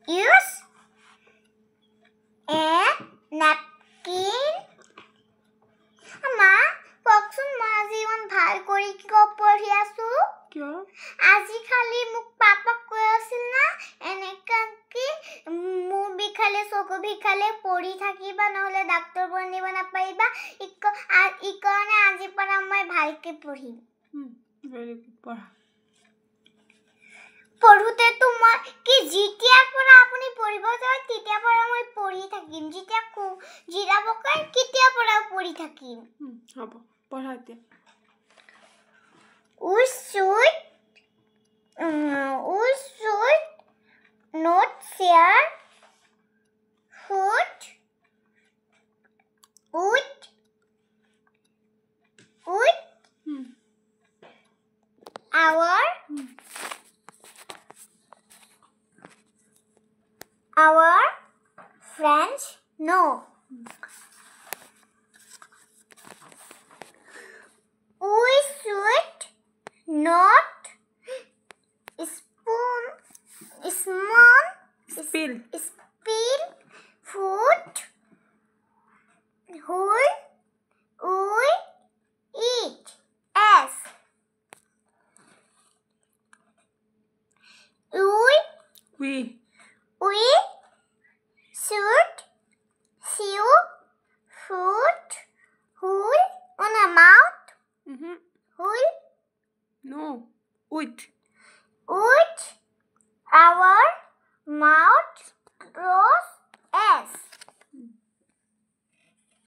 Use a napkin. Ma, কখন মাজি ইমান ভাল কৰি কি পঢ়ি আছো কিয় আজি খালি মোক পাপা কৈ আছিল না এনেকা কি মুখ বিখালে চকু বিখালে পঢ়ি থাকিবা নহলে ডাক্তৰ বনিব নাপাইবা ইকনে আজি পৰা মই ভালকে পঢ়িম ভেৰি গুড পঢ়া পঢ়ুতে তো মই কি জিতিয়াৰ পৰা আপুনি পঢ়িব যায় তেতিয়া পৰা মই পঢ়ি থাকিম জিতিয়া জিৰাবকৈ কেতিয়া পৰা পঢ়ি থাকিম হ'ব পঢ়া এতিয়া We should not share food with our friends. No. We should not spill food we eat. As we should chew food whole on a mouth. Whole? No. With our mouth grows as